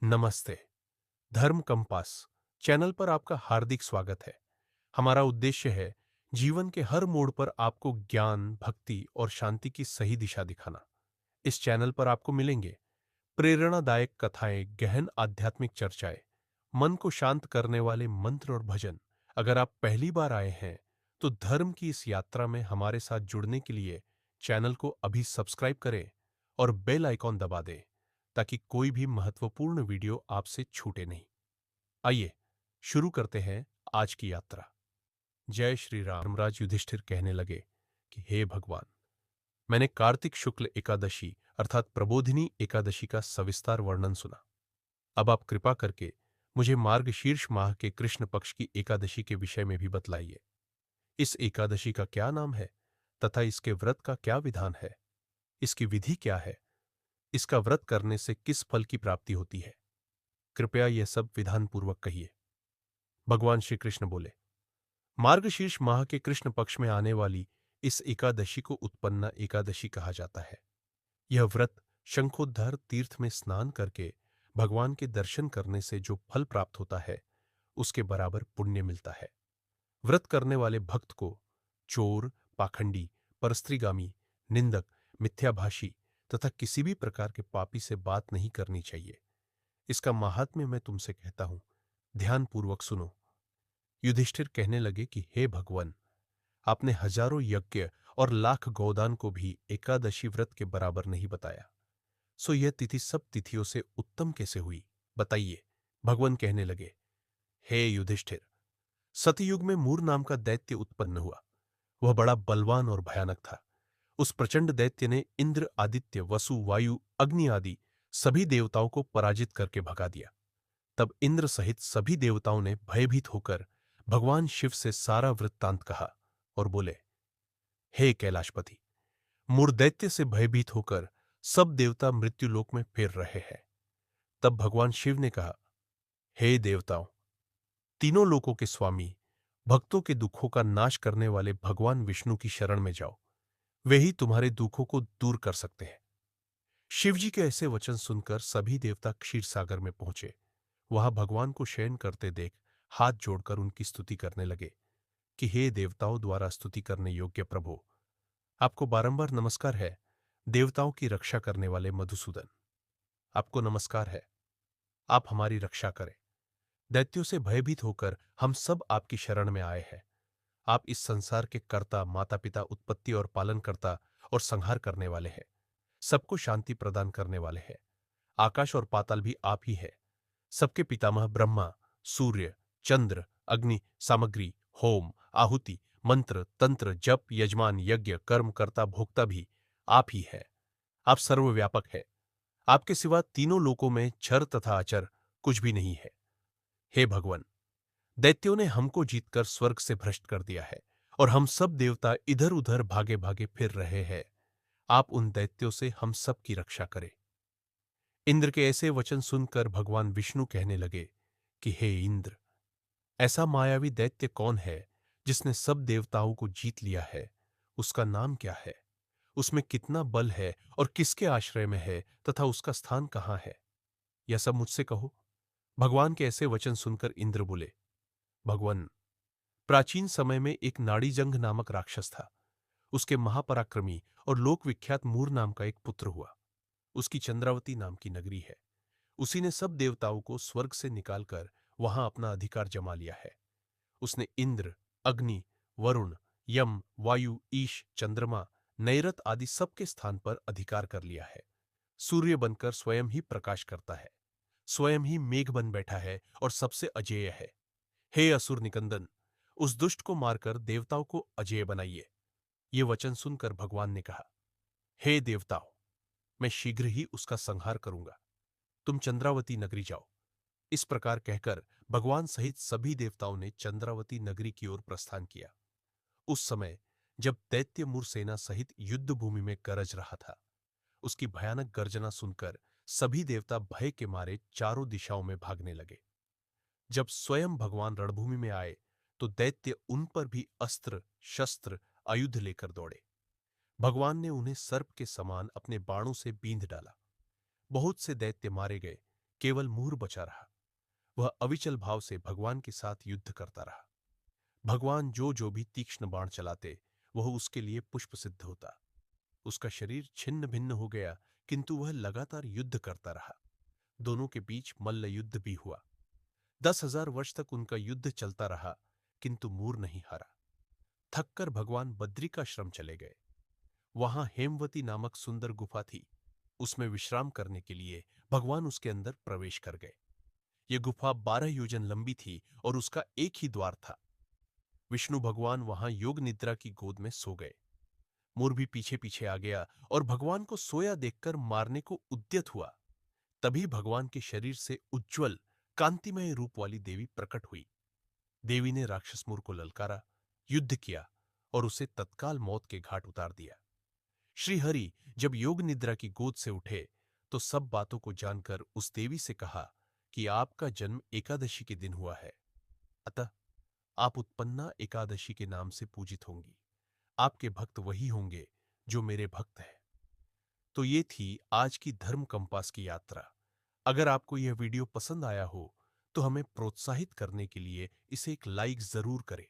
नमस्ते। धर्म compass channel पर आपका हार्दिक स्वागत है। हमारा उद्देश्य है जीवन के हर मोड़ पर आपको ज्ञान, भक्ति और शांति की सही दिशा दिखाना। इस चैनल पर आपको मिलेंगे प्रेरणादायक कथाएं, गहन आध्यात्मिक चर्चाएं, मन को शांत करने वाले मंत्र और भजन। अगर आप पहली बार आए हैं तो धर्म की इस यात्रा में हमारे साथ जुड़ने के लिए चैनल को अभी सब्सक्राइब करें और बेल आइकॉन दबा दें ताकि कोई भी महत्वपूर्ण वीडियो आपसे छूटे नहीं। आइए शुरू करते हैं आज की यात्रा। जय श्री राम। धर्मराज युधिष्ठिर कहने लगे कि हे भगवान, मैंने कार्तिक शुक्ल एकादशी अर्थात प्रबोधिनी एकादशी का सविस्तार वर्णन सुना। अब आप कृपा करके मुझे मार्गशीर्ष माह के कृष्ण पक्ष की एकादशी के विषय में भी बतलाइए। इस एकादशी का क्या नाम है तथा इसके व्रत का क्या विधान है? इसकी विधि क्या है? इसका व्रत करने से किस फल की प्राप्ति होती है? कृपया यह सब विधान पूर्वक कहिए। भगवान श्री कृष्ण बोले, मार्गशीर्ष माह के कृष्ण पक्ष में आने वाली इस एकादशी को उत्पन्ना एकादशी कहा जाता है। यह व्रत शंखोद्धार तीर्थ में स्नान करके भगवान के दर्शन करने से जो फल प्राप्त होता है उसके बराबर पुण्य मिलता है। व्रत करने वाले भक्त को चोर, पाखंडी, परस्त्रीगामी, निंदक, मिथ्याभाषी तथा किसी भी प्रकार के पापी से बात नहीं करनी चाहिए। इसका महात्म्य मैं तुमसे कहता हूं, ध्यानपूर्वक सुनो। युधिष्ठिर कहने लगे कि हे भगवान, आपने हजारों यज्ञ और लाख गोदान को भी एकादशी व्रत के बराबर नहीं बताया, सो यह तिथि सब तिथियों से उत्तम कैसे हुई, बताइए। भगवान कहने लगे, हे युधिष्ठिर, सतयुग में मूर नाम का दैत्य उत्पन्न हुआ। वह बड़ा बलवान और भयानक था। उस प्रचंड दैत्य ने इंद्र, आदित्य, वसु, वायु, अग्नि आदि सभी देवताओं को पराजित करके भगा दिया। तब इंद्र सहित सभी देवताओं ने भयभीत होकर भगवान शिव से सारा वृत्तांत कहा और बोले, हे कैलाशपति, मूर्दैत्य से भयभीत होकर सब देवता मृत्युलोक में फिर रहे हैं। तब भगवान शिव ने कहा, हे देवताओं, तीनों लोकों के स्वामी, भक्तों के दुखों का नाश करने वाले भगवान विष्णु की शरण में जाओ। वे ही तुम्हारे दुखों को दूर कर सकते हैं। शिवजी के ऐसे वचन सुनकर सभी देवता क्षीर सागर में पहुंचे। वहां भगवान को शयन करते देख हाथ जोड़कर उनकी स्तुति करने लगे कि हे देवताओं द्वारा स्तुति करने योग्य प्रभु, आपको बारंबार नमस्कार है। देवताओं की रक्षा करने वाले मधुसूदन, आपको नमस्कार है। आप हमारी रक्षा करें। दैत्यों से भयभीत होकर हम सब आपकी शरण में आए हैं। आप इस संसार के कर्ता, माता पिता, उत्पत्ति और पालनकर्ता और संहार करने वाले हैं। सबको शांति प्रदान करने वाले हैं। आकाश और पाताल भी आप ही है। सबके पितामह ब्रह्मा, सूर्य, चंद्र, अग्नि, सामग्री, होम, आहुति, मंत्र, तंत्र, जप, यजमान, यज्ञ, कर्मकर्ता, भोक्ता भी आप ही है। आप सर्वव्यापक है। आपके सिवा तीनों लोकों में क्षर तथा अचर कुछ भी नहीं है। हे भगवान, दैत्यों ने हमको जीतकर स्वर्ग से भ्रष्ट कर दिया है और हम सब देवता इधर उधर भागे भागे फिर रहे हैं। आप उन दैत्यों से हम सब की रक्षा करें। इंद्र के ऐसे वचन सुनकर भगवान विष्णु कहने लगे कि हे इंद्र, ऐसा मायावी दैत्य कौन है जिसने सब देवताओं को जीत लिया है? उसका नाम क्या है? उसमें कितना बल है और किसके आश्रय में है तथा उसका स्थान कहाँ है? यह सब मुझसे कहो। भगवान के ऐसे वचन सुनकर इंद्र बोले, भगवान, प्राचीन समय में एक नाड़ीजंग नामक राक्षस था। उसके महापराक्रमी और लोकविख्यात मूर नाम का एक पुत्र हुआ। उसकी चंद्रावती नाम की नगरी है। उसी ने सब देवताओं को स्वर्ग से निकालकर वहां अपना अधिकार जमा लिया है। उसने इंद्र, अग्नि, वरुण, यम, वायु, ईश, चंद्रमा, नैरत आदि सबके स्थान पर अधिकार कर लिया है। सूर्य बनकर स्वयं ही प्रकाश करता है, स्वयं ही मेघ बन बैठा है और सबसे अजेय है। हे असुर निकंदन, उस दुष्ट को मारकर देवताओं को अजेय बनाइए। ये वचन सुनकर भगवान ने कहा, हे देवताओं, मैं शीघ्र ही उसका संहार करूंगा। तुम चंद्रावती नगरी जाओ। इस प्रकार कहकर भगवान सहित सभी देवताओं ने चंद्रावती नगरी की ओर प्रस्थान किया। उस समय जब दैत्य मूर सेना सहित युद्ध भूमि में गरज रहा था, उसकी भयानक गर्जना सुनकर सभी देवता भय के मारे चारों दिशाओं में भागने लगे। जब स्वयं भगवान रणभूमि में आए तो दैत्य उन पर भी अस्त्र, शस्त्र, आयुध लेकर दौड़े। भगवान ने उन्हें सर्प के समान अपने बाणों से बींध डाला। बहुत से दैत्य मारे गए, केवल मूर बचा रहा। वह अविचल भाव से भगवान के साथ युद्ध करता रहा। भगवान जो जो भी तीक्ष्ण बाण चलाते, वह उसके लिए पुष्प सिद्ध होता। उसका शरीर छिन्न भिन्न हो गया, किंतु वह लगातार युद्ध करता रहा। दोनों के बीच मल्ल युद्ध भी हुआ। 10,000 वर्ष तक उनका युद्ध चलता रहा, किंतु मूर नहीं हारा। थककर भगवान बद्रिकाश्रम चले गए। वहां हेमवती नामक सुंदर गुफा थी। उसमें विश्राम करने के लिए भगवान उसके अंदर प्रवेश कर गए। यह गुफा 12 योजन लंबी थी और उसका एक ही द्वार था। विष्णु भगवान वहां योग निद्रा की गोद में सो गए। मोर भी पीछे पीछे आ गया और भगवान को सोया देखकर मारने को उद्यत हुआ। तभी भगवान के शरीर से उज्ज्वल कांतिमय रूप वाली देवी प्रकट हुई। देवी ने राक्षस मोर को ललकारा, युद्ध किया और उसे तत्काल मौत के घाट उतार दिया। श्रीहरि जब योग निद्रा की गोद से उठे तो सब बातों को जानकर उस देवी से कहा कि आपका जन्म एकादशी के दिन हुआ है, अतः आप उत्पन्ना एकादशी के नाम से पूजित होंगी। आपके भक्त वही होंगे जो मेरे भक्त हैं। तो ये थी आज की धर्म कंपास की यात्रा। अगर आपको यह वीडियो पसंद आया हो तो हमें प्रोत्साहित करने के लिए इसे एक लाइक जरूर करें।